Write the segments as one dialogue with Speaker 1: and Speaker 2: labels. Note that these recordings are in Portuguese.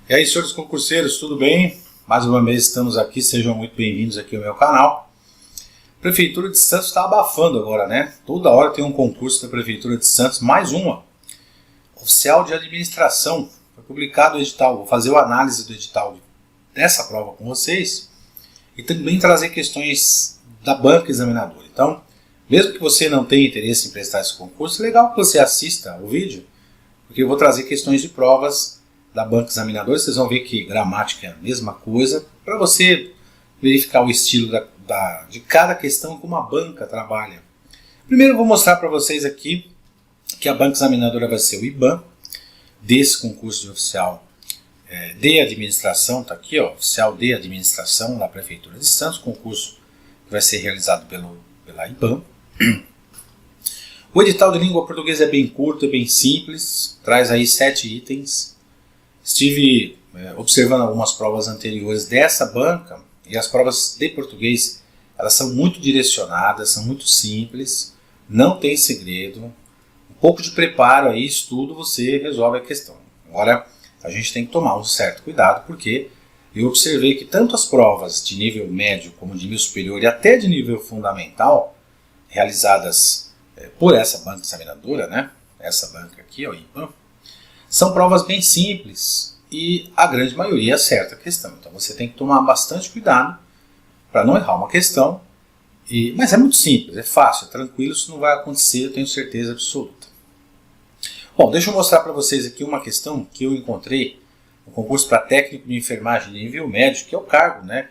Speaker 1: E aí, senhores concurseiros, tudo bem? Mais uma vez estamos aqui, sejam muito bem-vindos aqui ao meu canal. Prefeitura de Santos está abafando agora, né? Toda hora tem um concurso da Prefeitura de Santos, mais uma. Oficial de Administração. Foi publicado o edital, vou fazer a análise do edital dessa prova com vocês e também trazer questões da banca examinadora. Então, mesmo que você não tenha interesse em prestar esse concurso, é legal que você assista o vídeo, porque eu vou trazer questões de provas da banca examinadora. Vocês vão ver que gramática é a mesma coisa, para você verificar o estilo de cada questão, como a banca trabalha. Primeiro eu vou mostrar para vocês aqui que a banca examinadora vai ser o IBAN, desse concurso de oficial de administração, está aqui, ó, oficial de administração da Prefeitura de Santos, concurso que vai ser realizado pela IBAN. O edital de língua portuguesa é bem curto, é bem simples, traz aí 7 itens. Estive observando algumas provas anteriores dessa banca e as provas de português, elas são muito direcionadas, são muito simples, não tem segredo. Um pouco de preparo aí, estudo, você resolve a questão. Agora, a gente tem que tomar um certo cuidado, porque eu observei que tanto as provas de nível médio como de nível superior e até de nível fundamental, realizadas por essa banca examinadora, né? Essa banca aqui, ó, IBAN, são provas bem simples e a grande maioria acerta a questão. Então você tem que tomar bastante cuidado para não errar uma questão. Mas é muito simples, é fácil, é tranquilo, isso não vai acontecer, eu tenho certeza absoluta. Bom, deixa eu mostrar para vocês aqui uma questão que eu encontrei no concurso para técnico de enfermagem de nível médio, que é o cargo, né,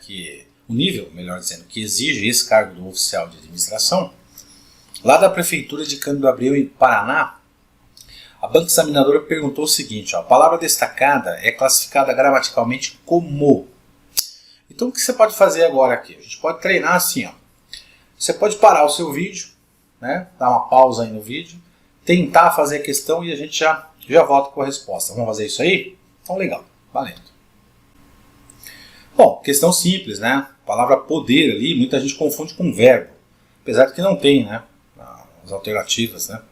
Speaker 1: o nível, melhor dizendo, que exige esse cargo do oficial de administração. Lá da Prefeitura de Cândido Abreu, em Paraná, a banca examinadora perguntou o seguinte, ó, a palavra destacada é classificada gramaticalmente como. Então o que você pode fazer agora aqui? A gente pode treinar assim, ó. Você pode parar o seu vídeo, né, dar uma pausa aí no vídeo, tentar fazer a questão e a gente já volta com a resposta. Vamos fazer isso aí? Então legal, valendo. Bom, questão simples, né? A palavra poder ali, muita gente confunde com verbo, apesar de que não tem, né, as alternativas, né?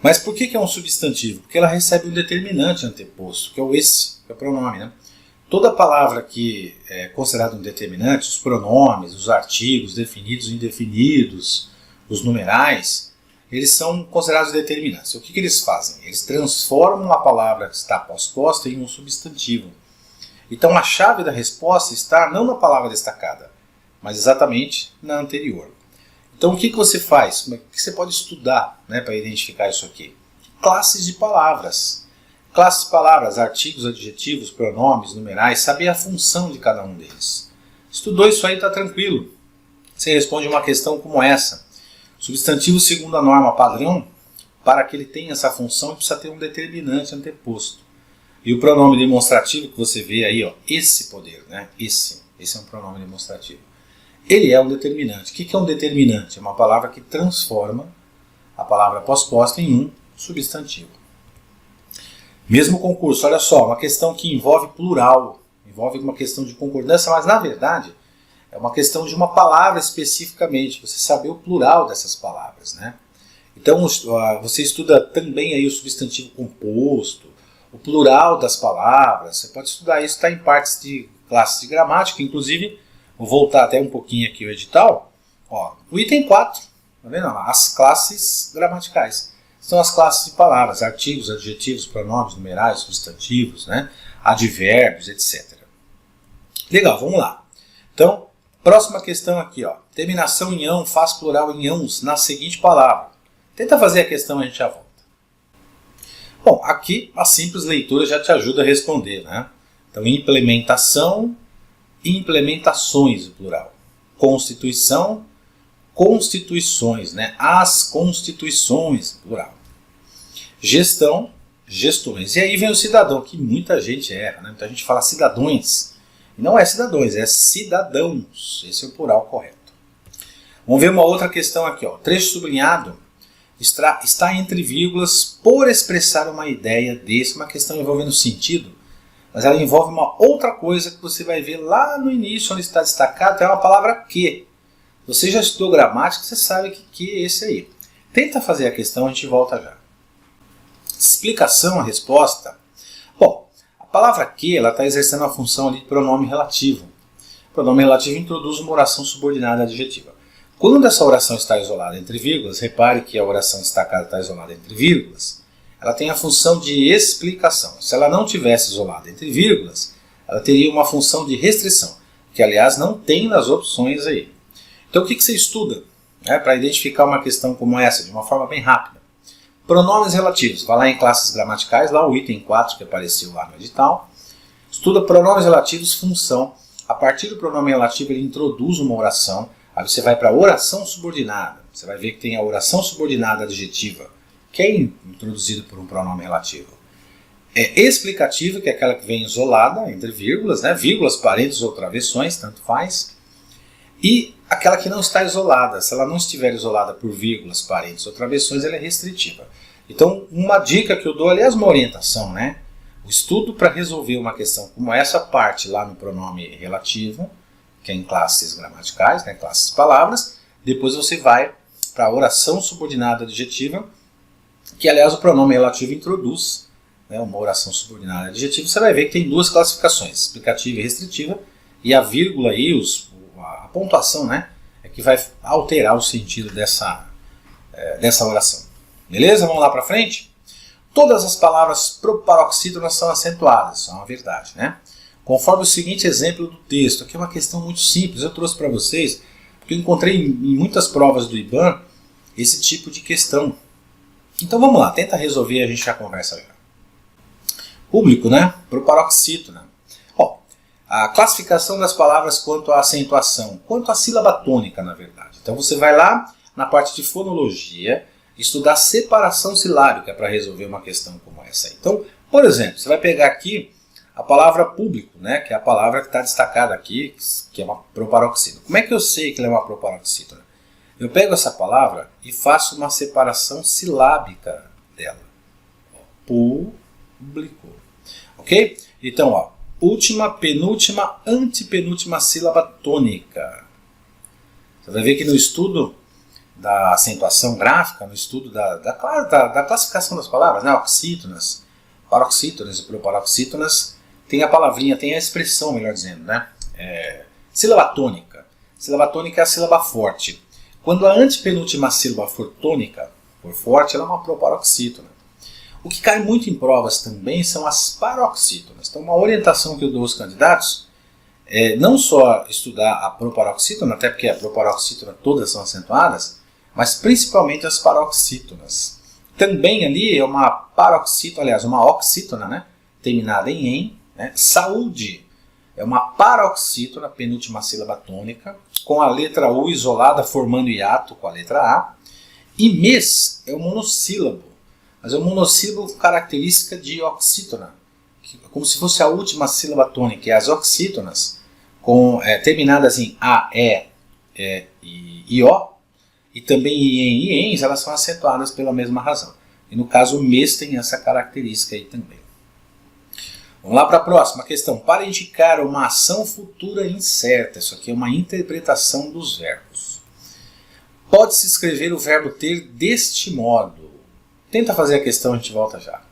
Speaker 1: Mas por que é um substantivo? Porque ela recebe um determinante anteposto, que é o esse, que é o pronome, né? Toda palavra que é considerada um determinante, os pronomes, os artigos definidos e indefinidos, os numerais, eles são considerados determinantes. O que eles fazem? Eles transformam a palavra que está posposta em um substantivo. Então a chave da resposta está não na palavra destacada, mas exatamente na anterior. Então o que você faz? O que você pode estudar, né, para identificar isso aqui? Classes de palavras. Classes de palavras, artigos, adjetivos, pronomes, numerais, saber a função de cada um deles. Estudou isso aí, está tranquilo. Você responde uma questão como essa. Substantivo segundo a norma padrão, para que ele tenha essa função, precisa ter um determinante anteposto. E o pronome demonstrativo que você vê aí, ó, esse poder, né? Esse é um pronome demonstrativo. Ele é um determinante. O que é um determinante? É uma palavra que transforma a palavra posposta em um substantivo. Mesmo concurso, olha só, uma questão que envolve plural, envolve uma questão de concordância, mas na verdade é uma questão de uma palavra especificamente, você saber o plural dessas palavras, né? Então você estuda também aí o substantivo composto, o plural das palavras, você pode estudar isso, está em partes de classes de gramática, inclusive, vou voltar até um pouquinho aqui o edital, ó, o item 4, tá vendo? As classes gramaticais. São as classes de palavras, artigos, adjetivos, pronomes, numerais, substantivos, né? Advérbios, etc. Legal, vamos lá. Então, próxima questão aqui, ó. Terminação em ão faz plural em ãos na seguinte palavra. Tenta fazer a questão e a gente já volta. Bom, aqui a simples leitura já te ajuda a responder, né? Então, implementação, implementações, o plural. Constituição, constituições, né? As constituições, plural. Gestão, gestões. E aí vem o cidadão, que muita gente erra, né? Muita gente fala cidadões. E não é cidadões, é cidadãos. Esse é o plural correto. Vamos ver uma outra questão aqui, ó. Trecho sublinhado está entre vírgulas por expressar uma ideia desse, uma questão envolvendo sentido, mas ela envolve uma outra coisa que você vai ver lá no início, onde está destacado, é uma palavra que. Você já estudou gramática, você sabe que é esse aí. Tenta fazer a questão, a gente volta já. Explicação, a resposta. Bom, a palavra que ela está exercendo a função ali de pronome relativo. O pronome relativo introduz uma oração subordinada adjetiva. Quando essa oração está isolada entre vírgulas, repare que a oração destacada está isolada entre vírgulas, ela tem a função de explicação. Se ela não tivesse isolada entre vírgulas, ela teria uma função de restrição, que aliás não tem nas opções aí. Então o que você estuda para identificar uma questão como essa de uma forma bem rápida? Pronomes relativos. Vai lá em classes gramaticais, lá o item 4 que apareceu lá no edital. Estuda pronomes relativos, função. A partir do pronome relativo ele introduz uma oração. Aí você vai para a oração subordinada. Você vai ver que tem a oração subordinada adjetiva, que é introduzida por um pronome relativo. É explicativa, que é aquela que vem isolada entre vírgulas, vírgulas, parênteses ou travessões, tanto faz. E aquela que não está isolada. Se ela não estiver isolada por vírgulas, parênteses ou travessões, ela é restritiva. Então, uma dica que eu dou, aliás, uma orientação, o estudo para resolver uma questão como essa parte lá no pronome relativo, que é em classes gramaticais, classes palavras, depois você vai para a oração subordinada adjetiva, que aliás o pronome relativo introduz uma oração subordinada adjetiva. Você vai ver que tem duas classificações, explicativa e restritiva, e a vírgula aí, a pontuação, é que vai alterar o sentido dessa oração. Beleza? Vamos lá para frente? Todas as palavras proparoxítonas são acentuadas, isso é uma verdade, Conforme o seguinte exemplo do texto, aqui é uma questão muito simples, eu trouxe para vocês, porque eu encontrei em muitas provas do IBAN esse tipo de questão. Então vamos lá, tenta resolver e a gente já conversa já. Público, proparoxítona. A classificação das palavras quanto à acentuação, quanto à sílaba tônica, na verdade. Então você vai lá na parte de fonologia, estudar separação silábica para resolver uma questão como essa. Então, por exemplo, você vai pegar aqui a palavra público, que é a palavra que está destacada aqui, que é uma proparoxítona. Como é que eu sei que ela é uma proparoxítona? Eu pego essa palavra e faço uma separação silábica dela. Público. Ok? Então, última, penúltima, antepenúltima sílaba tônica. Você vai ver que no estudo da acentuação gráfica, no estudo da classificação das palavras, oxítonas, paroxítonas e proparoxítonas, tem a palavrinha, tem a expressão, melhor dizendo, sílaba tônica. Sílaba tônica é a sílaba forte. Quando a antepenúltima sílaba for tônica, for forte, ela é uma proparoxítona. O que cai muito em provas também são as paroxítonas. Então, uma orientação que eu dou aos candidatos é não só estudar a proparoxítona, até porque a proparoxítona todas são acentuadas, mas principalmente as paroxítonas. Também ali é uma paroxítona, aliás, uma oxítona, terminada em "em". Saúde é uma paroxítona, penúltima sílaba tônica, com a letra U isolada formando hiato com a letra A. E mês é um monossílabo, mas é um monossílabo com característica de oxítona, como se fosse a última sílaba tônica. E as oxítonas, terminadas em A, e O, e também em e ens, elas são acentuadas pela mesma razão. E no caso o mês tem essa característica aí também. Vamos lá para a próxima questão. Para indicar uma ação futura incerta, isso aqui é uma interpretação dos verbos. Pode-se escrever o verbo ter deste modo. Tenta fazer a questão, a gente volta já.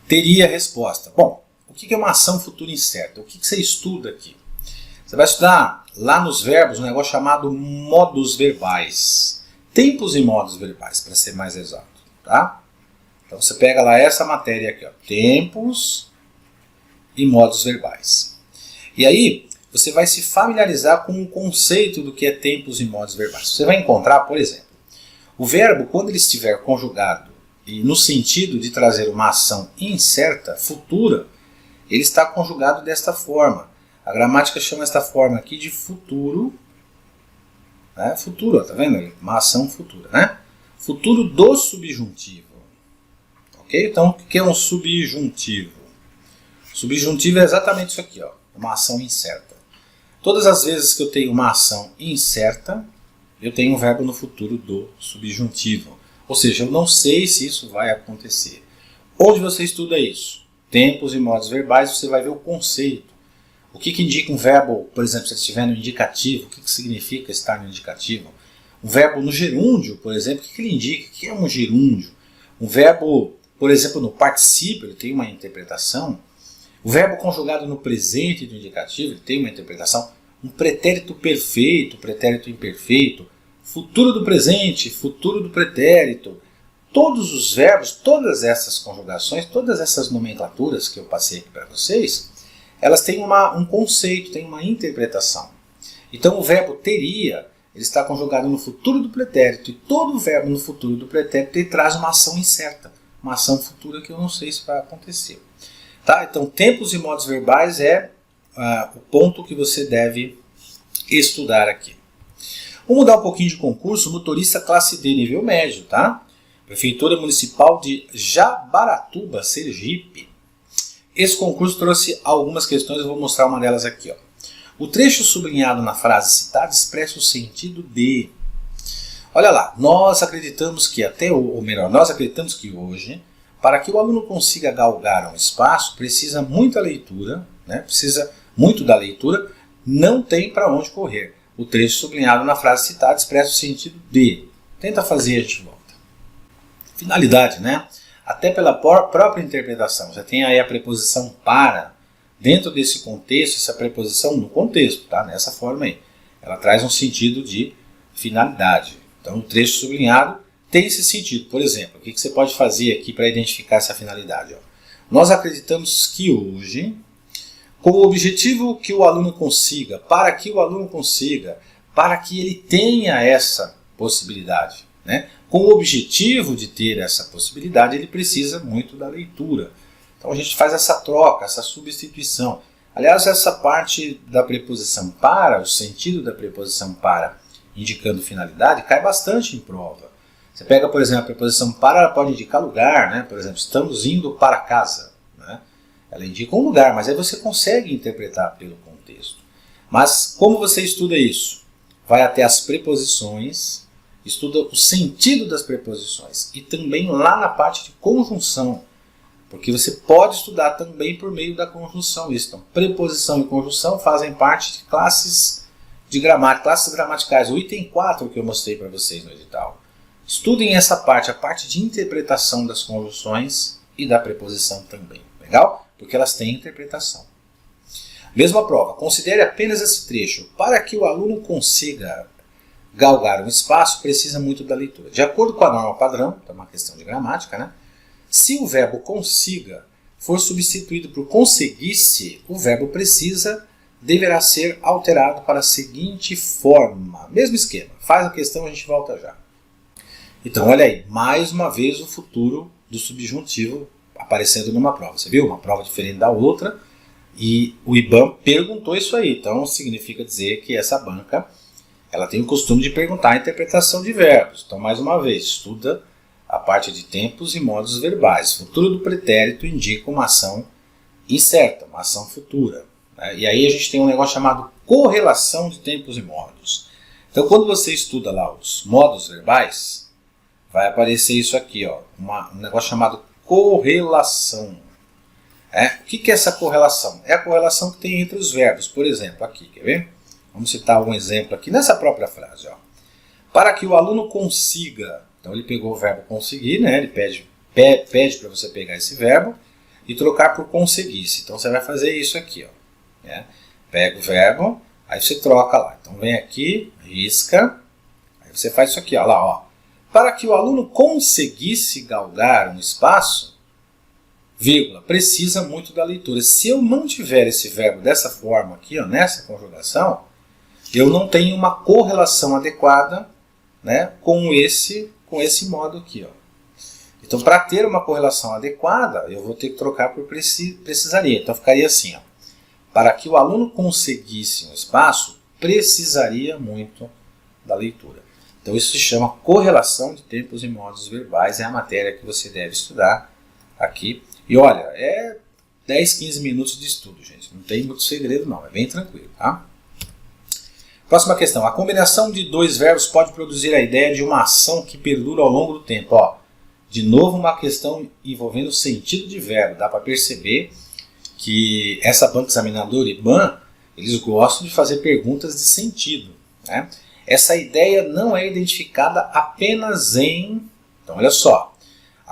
Speaker 1: Teria a resposta. Bom, o que é uma ação futura incerta? O que você estuda aqui? Você vai estudar lá nos verbos um negócio chamado modos verbais. Tempos e modos verbais, para ser mais exato. Tá? Então você pega lá essa matéria aqui, tempos e modos verbais. E aí você vai se familiarizar com o conceito do que é tempos e modos verbais. Você vai encontrar, por exemplo, o verbo, quando ele estiver conjugado e no sentido de trazer uma ação incerta, futura, ele está conjugado desta forma. A gramática chama esta forma aqui de futuro. Futuro, tá vendo? Uma ação futura, Futuro do subjuntivo. Ok? Então, o que é um subjuntivo? Subjuntivo é exatamente isso aqui, uma ação incerta. Todas as vezes que eu tenho uma ação incerta, eu tenho um verbo no futuro do subjuntivo. Ou seja, eu não sei se isso vai acontecer. Onde você estuda isso? Tempos e modos verbais, você vai ver o conceito. O que indica um verbo, por exemplo, se ele estiver no indicativo, o que significa estar no indicativo? Um verbo no gerúndio, por exemplo, o que ele indica? O que é um gerúndio? Um verbo, Por exemplo, no particípio ele tem uma interpretação. O verbo conjugado no presente do indicativo ele tem uma interpretação. Um pretérito perfeito, pretérito imperfeito, futuro do presente, futuro do pretérito. Todos os verbos, todas essas conjugações, todas essas nomenclaturas que eu passei aqui para vocês, elas têm um conceito, têm uma interpretação. Então o verbo teria, ele está conjugado no futuro do pretérito, e todo verbo no futuro do pretérito ele traz uma ação incerta, uma ação futura que eu não sei se vai acontecer. Tá? Então tempos e modos verbais é o ponto que você deve estudar aqui. Vamos mudar um pouquinho de concurso, motorista classe D nível médio, tá? Prefeitura Municipal de Jabaratuba, Sergipe. Esse concurso trouxe algumas questões, eu vou mostrar uma delas aqui. Ó. O trecho sublinhado na frase citada expressa o sentido de... Olha lá, nós acreditamos que nós acreditamos que hoje, para que o aluno consiga galgar um espaço, precisa muita leitura, né? Precisa muito da leitura, não tem para onde correr. O trecho sublinhado na frase citada expressa o sentido de. Tenta fazer, a gente volta. Finalidade, né? Até pela própria interpretação. Você tem aí a preposição para. Dentro desse contexto, essa preposição no contexto, tá? Nessa forma aí. Ela traz um sentido de finalidade. Então, o trecho sublinhado tem esse sentido. Por exemplo, o que você pode fazer aqui para identificar essa finalidade? Ó? Nós acreditamos que hoje, com o objetivo que o aluno consiga, para que o aluno consiga, para que ele tenha essa possibilidade, né? Com o objetivo de ter essa possibilidade, ele precisa muito da leitura. Então a gente faz essa troca, essa substituição. Aliás, essa parte da preposição para, o sentido da preposição para, indicando finalidade, cai bastante em prova. Você pega, por exemplo, a preposição para, ela pode indicar lugar, né? Por exemplo, estamos indo para casa. Né? Ela indica um lugar, mas aí você consegue interpretar pelo contexto. Mas como você estuda isso? Vai até as preposições, estuda o sentido das preposições e também lá na parte de conjunção, porque você pode estudar também por meio da conjunção isso. Então, preposição e conjunção fazem parte de classes de gramática, classes gramaticais. O item 4 que eu mostrei para vocês no edital. Estudem essa parte, a parte de interpretação das conjunções e da preposição também. Legal? Porque elas têm interpretação. Mesma prova, considere apenas esse trecho. Para que o aluno consiga galgar um espaço, precisa muito da leitura. De acordo com a norma padrão, é uma questão de gramática, né? Se o verbo consiga for substituído por conseguisse, o verbo precisa deverá ser alterado para a seguinte forma. Mesmo esquema. Faz a questão, a gente volta já. Então, olha aí, mais uma vez o futuro do subjuntivo aparecendo numa prova. Você viu? Uma prova diferente da outra. E o IBAMA perguntou isso aí. Então, significa dizer que essa banca ela tem o costume de perguntar a interpretação de verbos. Então, mais uma vez, estuda a parte de tempos e modos verbais. Futuro do pretérito indica uma ação incerta, uma ação futura. Né? E aí a gente tem um negócio chamado correlação de tempos e modos. Então, quando você estuda lá os modos verbais, vai aparecer isso aqui, ó, um negócio chamado correlação. O que é essa correlação? É a correlação que tem entre os verbos. Por exemplo, aqui, quer ver? Vamos citar um exemplo aqui nessa própria frase. Ó. Para que o aluno consiga, então ele pegou o verbo conseguir, né? Ele pede para você pegar esse verbo e trocar por conseguisse. Então você vai fazer isso aqui. Ó, né? Pega o verbo, aí você troca lá. Então vem aqui, risca, aí você faz isso aqui. Ó, lá, ó. Para que o aluno conseguisse galgar um espaço, vírgula, precisa muito da leitura. Se eu mantiver esse verbo dessa forma aqui, ó, nessa conjugação, eu não tenho uma correlação adequada, né, com esse modo aqui. Ó. Então, para ter uma correlação adequada, eu vou ter que trocar por precisaria. Então, ficaria assim. Ó. Para que o aluno conseguisse um espaço, precisaria muito da leitura. Então, isso se chama correlação de tempos e modos verbais. É a matéria que você deve estudar aqui. E olha, é 10, 15 minutos de estudo, gente. Não tem muito segredo, não. É bem tranquilo, tá? Próxima questão. A combinação de dois verbos pode produzir a ideia de uma ação que perdura ao longo do tempo. Ó, de novo, uma questão envolvendo o sentido de verbo. Dá para perceber que essa banca examinadora IBAN, eles gostam de fazer perguntas de sentido. Né? Essa ideia não é identificada apenas em... Então, olha só.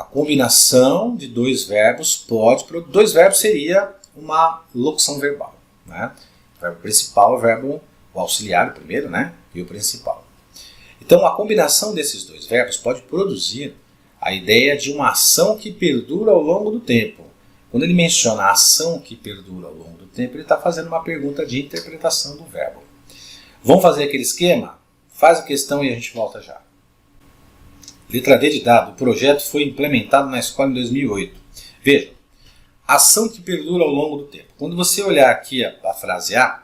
Speaker 1: A combinação de dois verbos pode... Dois verbos seria uma locução verbal, né? O verbo principal, o auxiliar, o primeiro, né? E o principal. Então, a combinação desses dois verbos pode produzir a ideia de uma ação que perdura ao longo do tempo. Quando ele menciona a ação que perdura ao longo do tempo, ele está fazendo uma pergunta de interpretação do verbo. Vamos fazer aquele esquema? Faz a questão e a gente volta já. Letra D de dado. O projeto foi implementado na escola em 2008. Veja, ação que perdura ao longo do tempo. Quando você olhar aqui a frase A,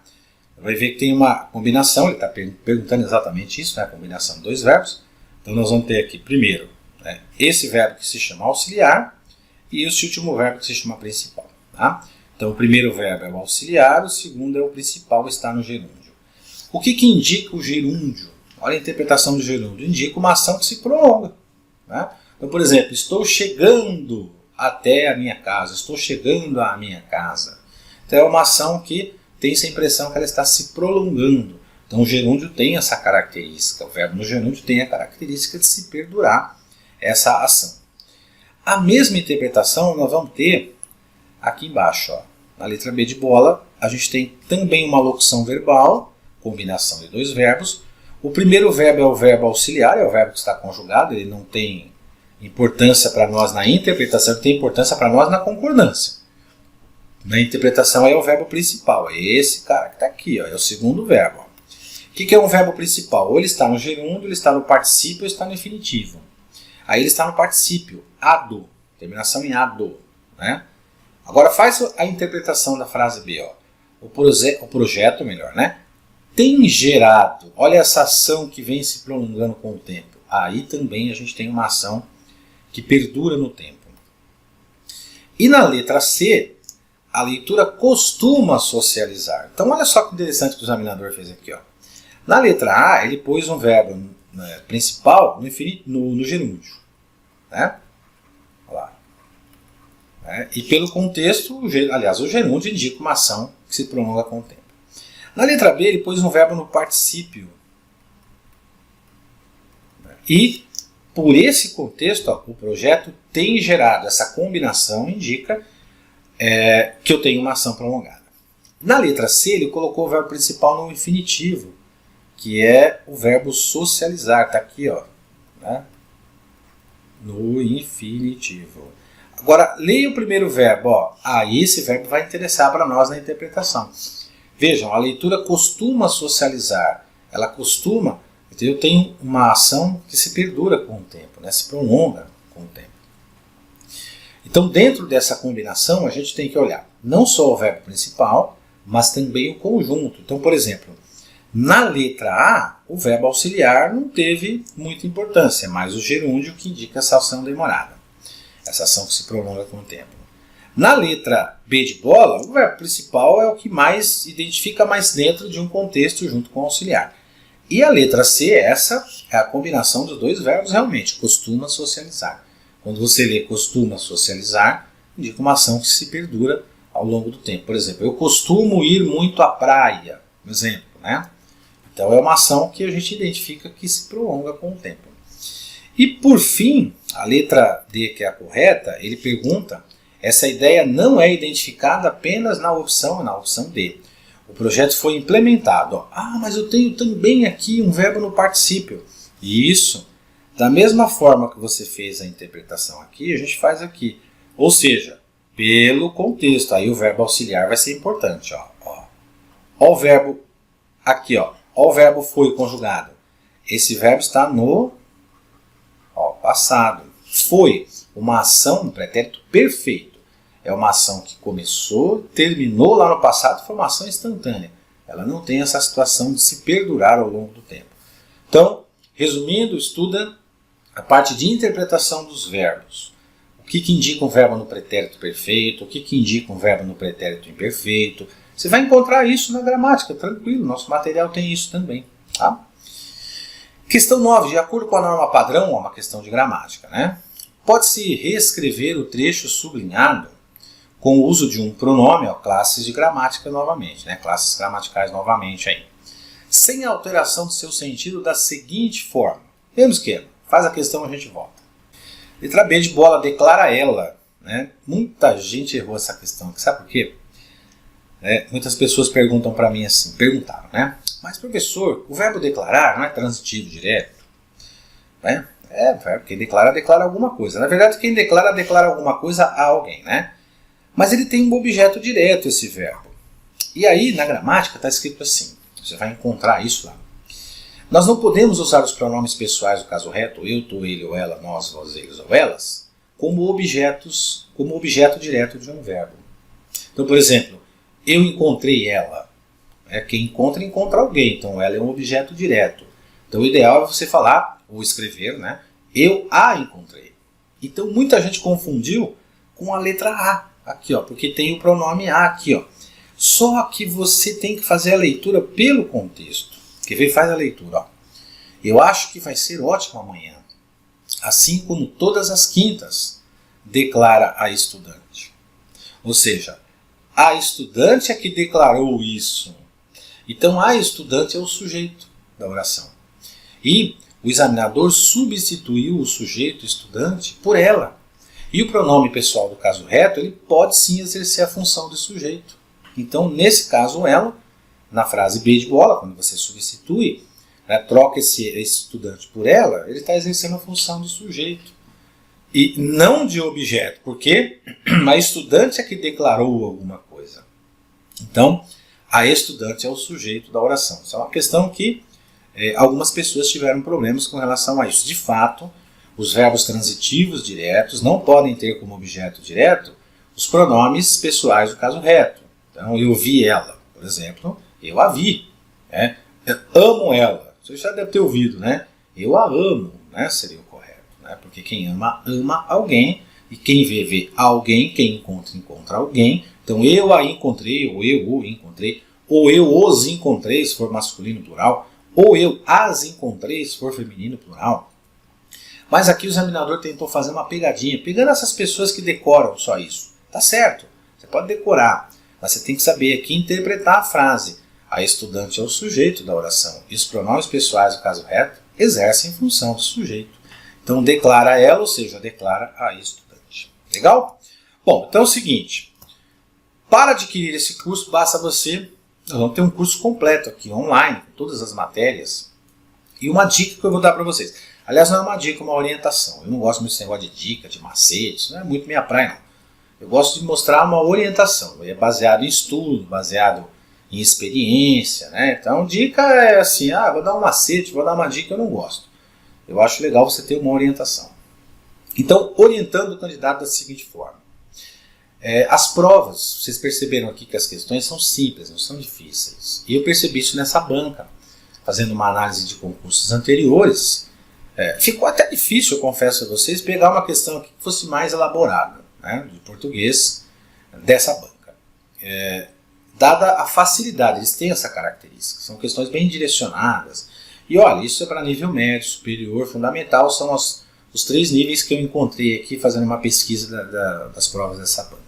Speaker 1: vai ver que tem uma combinação, ele está perguntando exatamente isso, né? A combinação de dois verbos. Então nós vamos ter aqui primeiro, né, esse verbo que se chama auxiliar e esse último verbo que se chama principal. Tá? Então o primeiro verbo é o auxiliar, o segundo é o principal, está no gerúndio. O que indica o gerúndio? Olha a interpretação do gerúndio. Indica uma ação que se prolonga. Né? Então, por exemplo, estou chegando até a minha casa, estou chegando à minha casa. Então é uma ação que tem essa impressão que ela está se prolongando. Então o gerúndio tem essa característica, o verbo no gerúndio tem a característica de se perdurar essa ação. A mesma interpretação nós vamos ter aqui embaixo. Ó. Na letra B de bola, a gente tem também uma locução verbal, combinação de dois verbos. O primeiro verbo é o verbo auxiliar, é o verbo que está conjugado, ele não tem importância para nós na interpretação, ele tem importância para nós na concordância. Na interpretação é o verbo principal, é esse cara que está aqui, ó, é o segundo verbo. Ó. O que é um verbo principal? Ou ele está no gerúndio, ele está no particípio, ou está no infinitivo. Aí ele está no particípio, ado, terminação em ado. Né? Agora faz a interpretação da frase B. Ó. O projeto, melhor, né? Tem gerado, olha essa ação que vem se prolongando com o tempo. Aí também a gente tem uma ação que perdura no tempo. E na letra C, a leitura costuma socializar. Então olha só que interessante que o examinador fez aqui. Ó. Na letra A, ele pôs um verbo principal no gerúndio. Né? Olha lá. E pelo contexto, aliás, o gerúndio indica uma ação que se prolonga com o tempo. Na letra B, ele pôs um verbo no particípio. E, por esse contexto, ó, o projeto tem gerado essa combinação, indica que eu tenho uma ação prolongada. Na letra C, ele colocou o verbo principal no infinitivo, que é o verbo socializar. Está aqui, ó, né? No infinitivo. Agora, leia o primeiro verbo. Ó. Aí esse verbo vai interessar para nós na interpretação. Vejam, a leitura costuma socializar. Ela costuma, entendeu? Tem uma ação que se perdura com o tempo, né? Se prolonga com o tempo. Então, dentro dessa combinação, a gente tem que olhar não só o verbo principal, mas também o conjunto. Então, por exemplo, na letra A, o verbo auxiliar não teve muita importância, mas o gerúndio que indica essa ação demorada. Essa ação que se prolonga com o tempo. Na letra B de bola, o verbo principal é o que mais identifica mais dentro de um contexto junto com o auxiliar. E a letra C, essa é a combinação dos dois verbos realmente, costuma socializar. Quando você lê costuma socializar, indica uma ação que se perdura ao longo do tempo. Por exemplo, eu costumo ir muito à praia, por exemplo. Né? Então é uma ação que a gente identifica que se prolonga com o tempo. E por fim, a letra D, que é a correta, ele pergunta, essa ideia não é identificada apenas na opção D. O projeto foi implementado. Ó. Ah, mas eu tenho também aqui um verbo no particípio. E isso, da mesma forma que você fez a interpretação aqui, a gente faz aqui. Ou seja, pelo contexto, aí o verbo auxiliar vai ser importante. Ó o verbo aqui, ó o verbo foi conjugado. Esse verbo está no passado. Foi uma ação, um pretérito perfeito. É uma ação que começou, terminou lá no passado, foi uma ação instantânea. Ela não tem essa situação de se perdurar ao longo do tempo. Então, resumindo, estuda a parte de interpretação dos verbos. O que indica um verbo no pretérito perfeito, o que indica um verbo no pretérito imperfeito. Você vai encontrar isso na gramática, tranquilo, nosso material tem isso também. Tá? Questão 9, de acordo com a norma padrão, é uma questão de gramática, né? Pode-se reescrever o trecho sublinhado com o uso de um pronome, ó, classes de gramática novamente, né? Classes gramaticais novamente aí. Sem alteração do seu sentido da seguinte forma. Mesmo esquema, faz a questão e a gente volta. Letra B de bola, declara ela. Né? Muita gente errou essa questão. Sabe por quê? Muitas pessoas perguntam para mim assim, perguntaram, né? Mas professor, o verbo declarar não é transitivo direto? Né? Quem declara, declara alguma coisa. Na verdade, quem declara, declara alguma coisa a alguém, né? Mas ele tem um objeto direto, esse verbo. E aí, na gramática, está escrito assim. Você vai encontrar isso lá. Nós não podemos usar os pronomes pessoais, no caso reto, eu, tu, ele, ou ela, nós, vós, eles ou elas, como objeto direto de um verbo. Então, por exemplo, eu encontrei ela. Quem encontra, encontra alguém. Então, ela é um objeto direto. Então, o ideal é você falar, ou escrever, né? Eu a encontrei. Então, muita gente confundiu com a letra A. Aqui, ó, porque tem o pronome a aqui, ó. Só que você tem que fazer a leitura pelo contexto. Quer ver? Faz a leitura, ó. Eu acho que vai ser ótimo amanhã. Assim como todas as quintas, declara a estudante. Ou seja, a estudante é que declarou isso. Então, a estudante é o sujeito da oração. E o examinador substituiu o sujeito estudante por ela. E o pronome pessoal do caso reto, ele pode sim exercer a função de sujeito. Então, nesse caso, ela, na frase B de bola, quando você substitui, né, troca esse estudante por ela, ele está exercendo a função de sujeito. E não de objeto, porque a estudante é que declarou alguma coisa. Então, a estudante é o sujeito da oração. Isso é uma questão que algumas pessoas tiveram problemas com relação a isso. De fato, os verbos transitivos diretos não podem ter como objeto direto os pronomes pessoais do caso reto. Então, eu vi ela, por exemplo, eu a vi. Né? Eu amo ela. Você já deve ter ouvido, né? Eu a amo, né? Seria o correto. Né? Porque quem ama, ama alguém. E quem vê alguém. Quem encontra, encontra alguém. Então, eu a encontrei, ou eu o encontrei. Ou eu os encontrei, se for masculino plural. Ou eu as encontrei, se for feminino plural. Mas aqui o examinador tentou fazer uma pegadinha, pegando essas pessoas que decoram só isso. Tá certo, você pode decorar, mas você tem que saber aqui interpretar a frase. A estudante é o sujeito da oração, e os pronomes pessoais, no caso reto, exercem função do sujeito. Então declara ela, ou seja, declara a estudante. Legal? Bom, então é o seguinte, para adquirir esse curso, basta você, nós vamos ter um curso completo aqui, online, com todas as matérias, e uma dica que eu vou dar para vocês. Aliás, não é uma dica, é uma orientação. Eu não gosto muito desse negócio de dica, de macete, isso não é muito minha praia, não. Eu gosto de mostrar uma orientação, é baseado em estudo, baseado em experiência, né? Então, dica é assim, vou dar um macete, vou dar uma dica, eu não gosto. Eu acho legal você ter uma orientação. Então, orientando o candidato da seguinte forma. As provas, vocês perceberam aqui que as questões são simples, não são difíceis. E eu percebi isso nessa banca, fazendo uma análise de concursos anteriores. Ficou até difícil, eu confesso a vocês, pegar uma questão aqui que fosse mais elaborada, né, de português, dessa banca. Dada a facilidade, eles têm essa característica, são questões bem direcionadas. E olha, isso é para nível médio, superior, fundamental, são os 3 níveis que eu encontrei aqui fazendo uma pesquisa das provas dessa banca.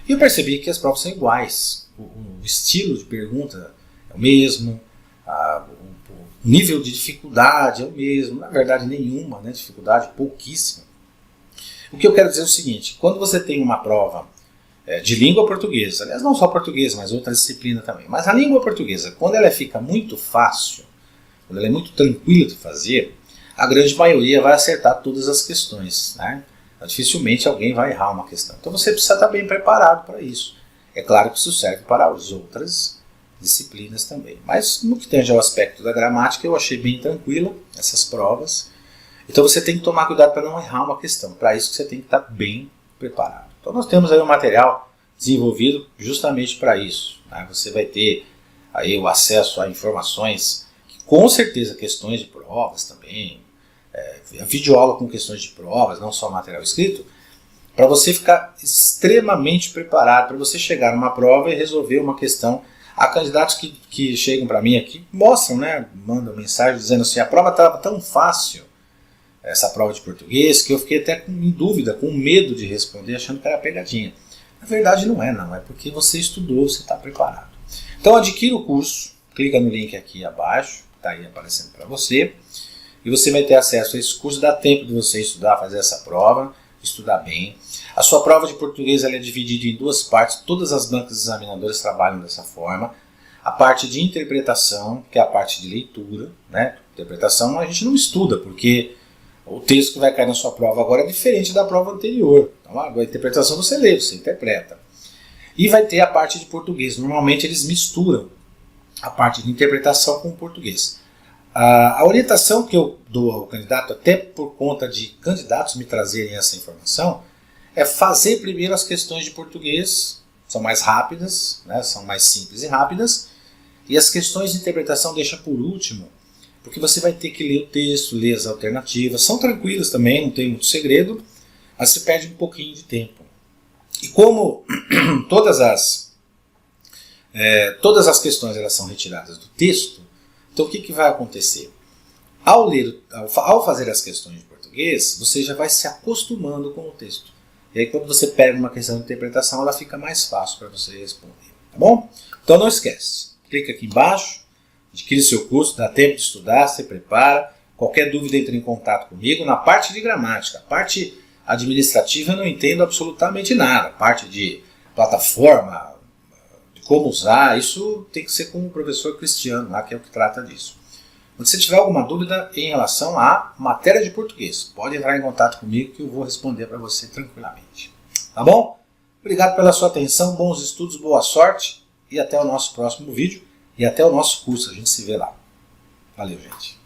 Speaker 1: E eu percebi que as provas são iguais, o estilo de pergunta é o mesmo, o nível de dificuldade é o mesmo, na verdade nenhuma, né? Dificuldade pouquíssima. O que eu quero dizer é o seguinte, quando você tem uma prova de língua portuguesa, aliás não só português, mas outra disciplina também, mas a língua portuguesa, quando ela fica muito fácil, quando ela é muito tranquila de fazer, a grande maioria vai acertar todas as questões, né? Dificilmente alguém vai errar uma questão. Então você precisa estar bem preparado para isso. É claro que isso serve para as outras disciplinas também. Mas no que tange ao aspecto da gramática, eu achei bem tranquila essas provas. Então você tem que tomar cuidado para não errar uma questão. Para isso você tem que estar bem preparado. Então nós temos aí um material desenvolvido justamente para isso, né? Você vai ter aí o acesso a informações, que, com certeza questões de provas também, videoaula com questões de provas, não só material escrito, para você ficar extremamente preparado, para você chegar numa prova e resolver uma questão. Há candidatos que chegam para mim aqui, mostram, né, mandam mensagem dizendo assim, a prova estava tão fácil, essa prova de português, que eu fiquei até em dúvida, com medo de responder, achando que era pegadinha. Na verdade não é porque você estudou, você está preparado. Então adquira o curso, clica no link aqui abaixo, está aí aparecendo para você, e você vai ter acesso a esse curso. Dá tempo de você estudar, fazer essa prova, estudar bem. A sua prova de português ela é dividida em duas partes, todas as bancas examinadoras trabalham dessa forma. A parte de interpretação, que é a parte de leitura, né? Interpretação a gente não estuda, porque o texto que vai cair na sua prova agora é diferente da prova anterior. Então, a interpretação você lê, você interpreta. E vai ter a parte de português. Normalmente eles misturam a parte de interpretação com o português. A orientação que eu dou ao candidato, até por conta de candidatos me trazerem essa informação, é fazer primeiro as questões de português, são mais rápidas, né, são mais simples e rápidas, e as questões de interpretação deixa por último, porque você vai ter que ler o texto, ler as alternativas, são tranquilas também, não tem muito segredo, mas você perde um pouquinho de tempo. E como todas as questões elas são retiradas do texto, então o que vai acontecer? Ao fazer as questões de português, você já vai se acostumando com o texto. E aí quando você pega uma questão de interpretação, ela fica mais fácil para você responder. Tá bom? Então não esquece, clica aqui embaixo, adquire seu curso, dá tempo de estudar, se prepara. Qualquer dúvida entre em contato comigo. Na parte de gramática, a parte administrativa eu não entendo absolutamente nada. A parte de plataforma, de como usar, isso tem que ser com o professor Cristiano, lá, que é o que trata disso. Quando você tiver alguma dúvida em relação à matéria de português, pode entrar em contato comigo que eu vou responder para você tranquilamente. Tá bom? Obrigado pela sua atenção, bons estudos, boa sorte e até o nosso próximo vídeo e até o nosso curso. A gente se vê lá. Valeu, gente.